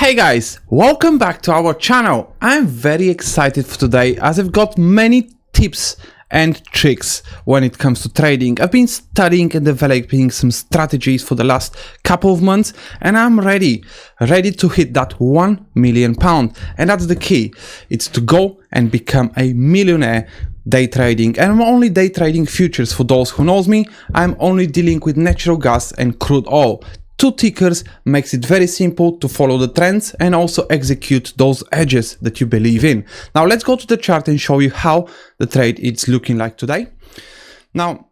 Hey guys, welcome back to our channel. I'm very excited for today as I've got many tips and tricks when it comes to trading. I've been studying and developing some strategies for the last couple of months and I'm ready to hit that £1 million. And that's the key. It's to go and become a millionaire day trading. And I'm only day trading futures. For those who knows me, I'm only dealing with natural gas and crude oil. Two tickers makes it very simple to follow the trends and also execute those edges that you believe in. Now let's go to the chart and show you how the trade is looking like today. Now,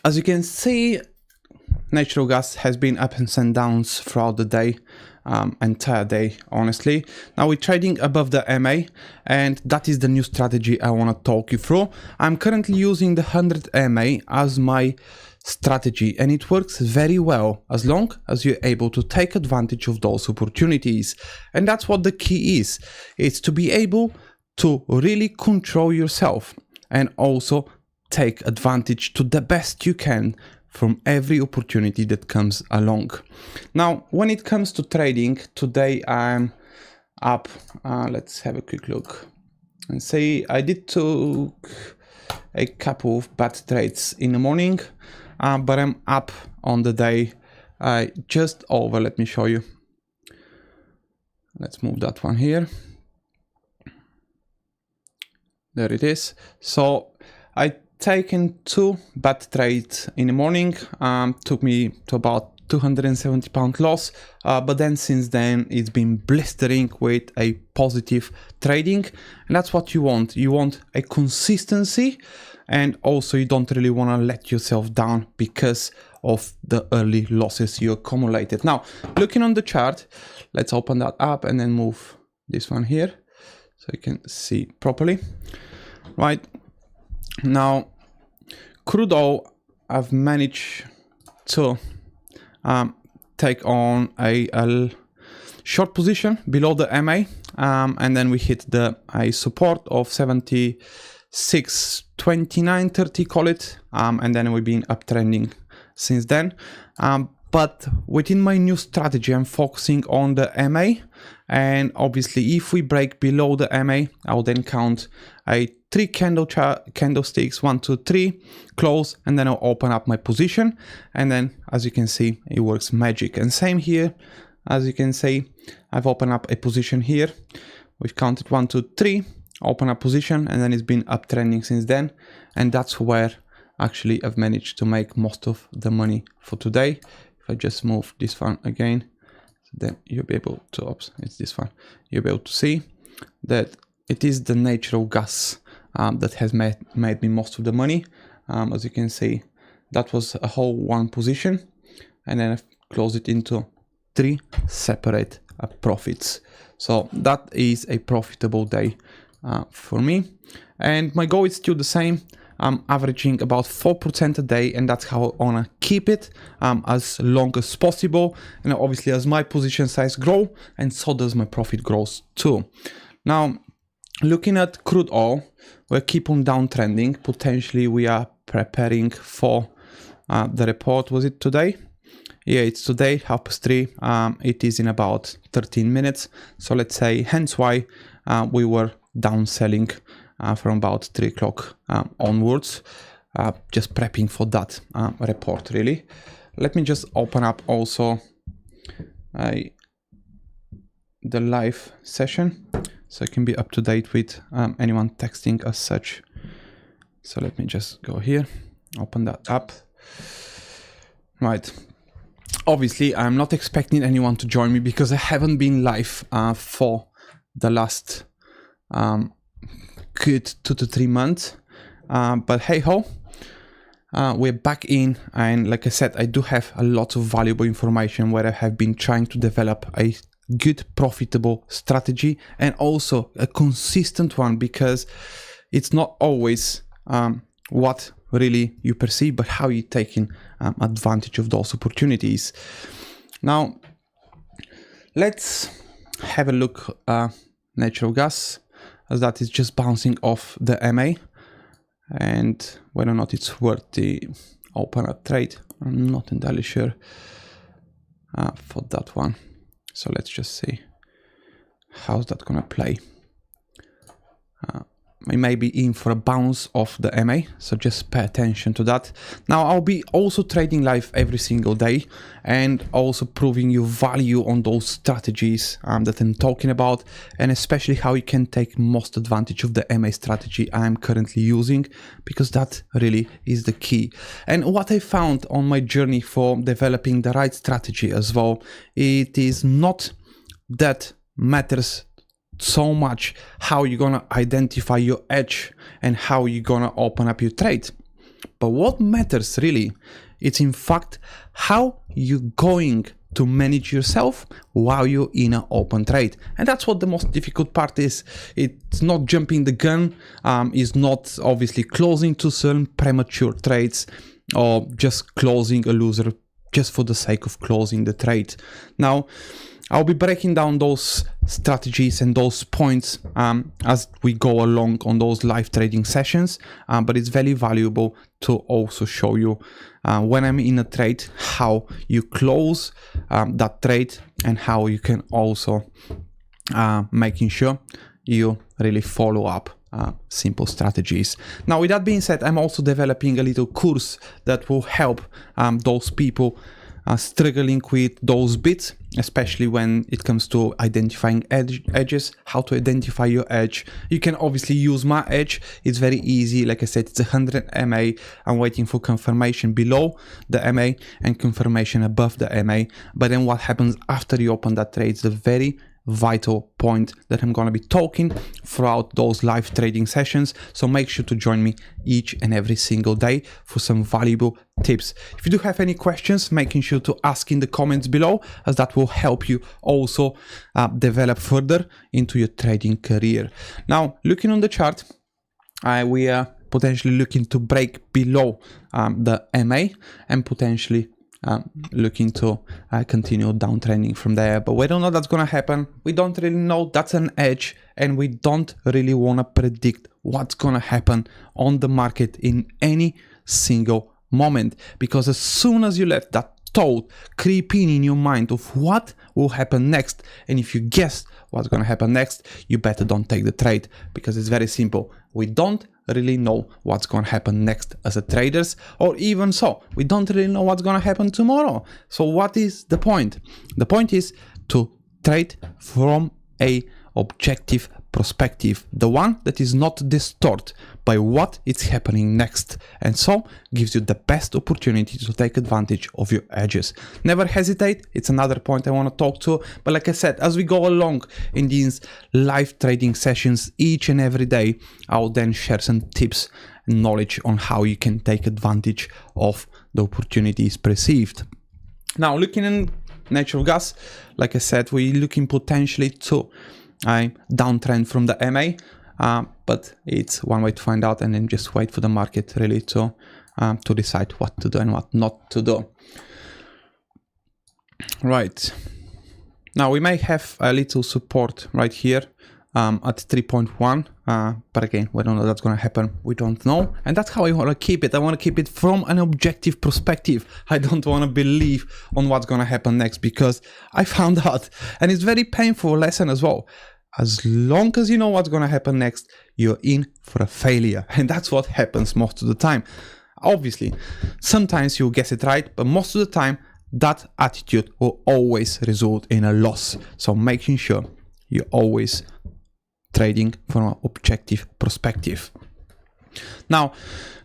as you can see, natural gas has been ups and downs throughout the day, entire day, honestly. Now we're trading above the MA and that is the new strategy I want to talk you through. I'm currently using the 100 MA as my strategy and it works very well as long as you're able to take advantage of those opportunities. And that's what the key is. It's to be able to really control yourself and also take advantage to the best you can from every opportunity that comes along. Now, when it comes to trading, today I'm up. Let's have a quick look and say I did took a couple of bad trades in the morning. But I'm up on the day just over, let me show you. Let's move that one here. There it is. So I taken two bad trades in the morning, took me to about £270 loss, but then since then it's been blistering with a positive trading, and that's what you want. You want a consistency, and also you don't really want to let yourself down because of the early losses you accumulated. Now, looking on the chart, let's open that up and then move this one here so you can see properly. Right now, crude oil, I've managed to take on a short position below the MA, and then we hit a support of 76.29.30, call it, and then we've been uptrending since then. But within my new strategy, I'm focusing on the MA, and obviously if we break below the MA, I'll then count a 3 candlesticks, 1, 2, 3, close, and then I'll open up my position. And then, as you can see, it works magic. And same here, as you can see, I've opened up a position here. We've counted 1, 2, 3, open up position, and then it's been uptrending since then. And that's where actually I've managed to make most of the money for today. If I just move this one again, then you'll be able to, oops, it's this one. You'll be able to see that it is the natural gas that has made me most of the money. As you can see, that was a whole one position, and then I've closed it into 3 separate profits. So that is a profitable day for me, and my goal is still the same. I'm averaging about 4% a day, and that's how I want to keep it as long as possible. And obviously as my position size grow, and so does my profit grows too. Now, looking at crude oil, we keep on downtrending. Potentially we are preparing for the report. Was it today? Yeah, it's today, 3:30. It is in about 13 minutes. So let's say, hence why we were down selling from about 3 o'clock onwards, just prepping for that report really. Let me just open up also the live session, so I can be up to date with anyone texting as such. So let me just go here, open that up. Right. Obviously, I'm not expecting anyone to join me because I haven't been live for the last good 2 to 3 months. But hey ho, we're back in, and like I said, I do have a lot of valuable information where I have been trying to develop a good profitable strategy and also a consistent one, because it's not always what really you perceive, but how you're taking advantage of those opportunities. Now let's have a look natural gas, as that is just bouncing off the MA, and whether or not it's worth the open up trade, I'm not entirely sure for that one. So let's just see. how's that gonna play? We may be in for a bounce of the MA, so just pay attention to that. Now I'll be also trading live every single day and also proving you value on those strategies that I'm talking about, and especially how you can take most advantage of the MA strategy I'm currently using, because that really is the key. And what I found on my journey for developing the right strategy as well, it is not that matters so much how you're gonna identify your edge and how you're gonna open up your trade. But what matters really, it's in fact how you're going to manage yourself while you're in an open trade. And that's what the most difficult part is. It's not jumping the gun, it's not obviously closing to certain premature trades or just closing a loser just for the sake of closing the trade. Now, I'll be breaking down those strategies and those points as we go along on those live trading sessions, but it's very valuable to also show you when I'm in a trade, how you close that trade and how you can also making sure you really follow up simple strategies. Now, with that being said, I'm also developing a little course that will help those people struggling with those bits, especially when it comes to identifying edges, how to identify your edge. You can obviously use my edge. It's very easy. Like I said, it's 100 MA. I'm waiting for confirmation below the MA and confirmation above the MA. But then what happens after you open that trade is the very vital point that I'm going to be talking throughout those live trading sessions. So make sure to join me each and every single day for some valuable tips. If you do have any questions, making sure to ask in the comments below, as that will help you also develop further into your trading career. Now, looking on the chart, we are potentially looking to break below the MA and potentially looking to continue downtrending from there, but we don't know that's gonna happen. We don't really know that's an edge, and we don't really want to predict what's gonna happen on the market in any single moment, because as soon as you let that thought creep in your mind of what will happen next, and if you guess what's gonna happen next, you better don't take the trade, because it's very simple. We don't really know what's going to happen next as a traders, or even so, we don't really know what's going to happen tomorrow. So what is the point? The point is to trade from a objective perspective, the one that is not distorted by what is happening next, and so gives you the best opportunity to take advantage of your edges. Never hesitate. It's another point I want to talk to, but like I said, as we go along in these live trading sessions each and every day, I'll then share some tips and knowledge on how you can take advantage of the opportunities perceived. Now, looking in natural gas, like I said, we're looking potentially to downtrend from the MA, but it's one way to find out, and then just wait for the market really to decide what to do and what not to do. Right. Now we may have a little support right here at 3.1, but again, we don't know that's going to happen. We don't know, and that's how I want to keep it. I want to keep it from an objective perspective. I don't want to believe on what's going to happen next, because I found out, and it's very painful lesson as well. As long as you know what's going to happen next, you're in for a failure, and that's what happens most of the time. Obviously, sometimes you'll guess it right, but most of the time that attitude will always result in a loss. So making sure you're always trading from an objective perspective. Now,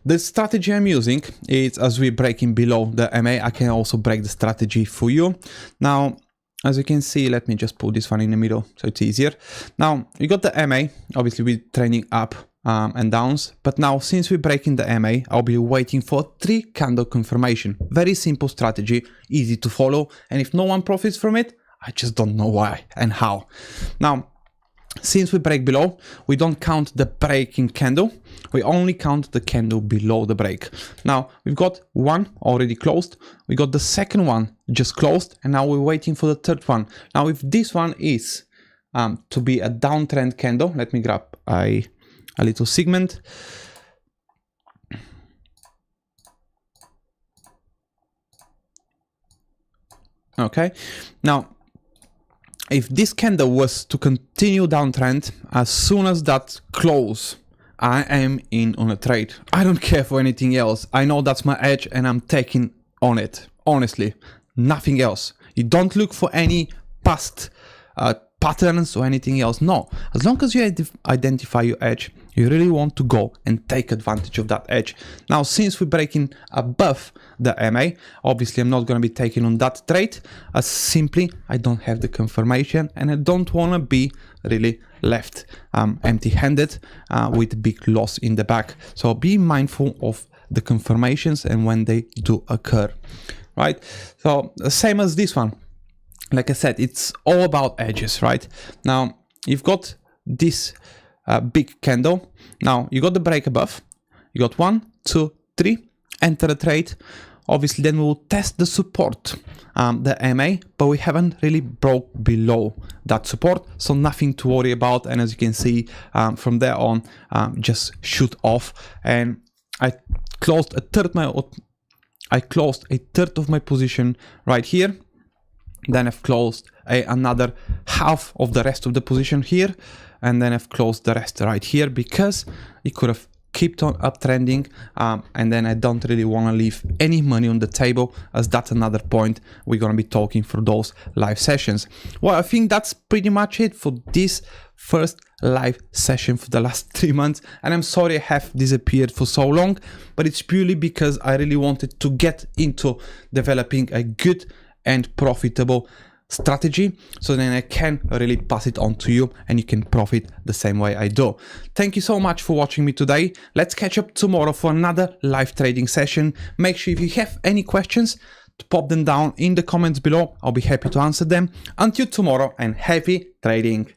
the strategy I'm using is, as we're breaking below the MA, I can also break the strategy for you. Now, as you can see, let me just put this one in the middle so it's easier. Now, we got the MA, obviously we're trending up and downs, but now since we're breaking the MA, I'll be waiting for 3 candle confirmation. Very simple strategy, easy to follow, and if no one profits from it, I just don't know why and how. Now, since we break below, we don't count the breaking candle, we only count the candle below the break. Now, we've got one already closed, we got the second one just closed, and now we're waiting for the third one. Now, if this one is to be a downtrend candle, let me grab a little segment. Okay, now, if this candle was to continue downtrend, as soon as that close, I am in on a trade. I don't care for anything else. I know that's my edge and I'm taking on it. Honestly, nothing else. You don't look for any past patterns or anything else. No, as long as you identify your edge, you really want to go and take advantage of that edge. Now, since we're breaking above the MA, obviously I'm not going to be taking on that trade, as simply I don't have the confirmation and I don't want to be really left empty-handed with big loss in the back. So be mindful of the confirmations and when they do occur, right? So same as this one. Like I said, it's all about edges, right? Now, you've got this big candle. Now, you got the break above. You got 1, 2, 3, enter the trade. Obviously, then we will test the support, the MA, but we haven't really broke below that support, so nothing to worry about. And as you can see, from there on, just shoot off. And I closed a third of my position right here. Then I've closed another half of the rest of the position here, and then I've closed the rest right here because it could have kept on uptrending, and then I don't really want to leave any money on the table, as that's another point we're going to be talking for those live sessions. Well, I think that's pretty much it for this first live session for the last 3 months, and I'm sorry I have disappeared for so long, but it's purely because I really wanted to get into developing a good and profitable strategy, so then I can really pass it on to you and you can profit the same way I do. Thank you so much for watching me today. Let's catch up tomorrow for another live trading session. Make sure if you have any questions to pop them down in the comments below. I'll be happy to answer them. Until tomorrow, and happy trading.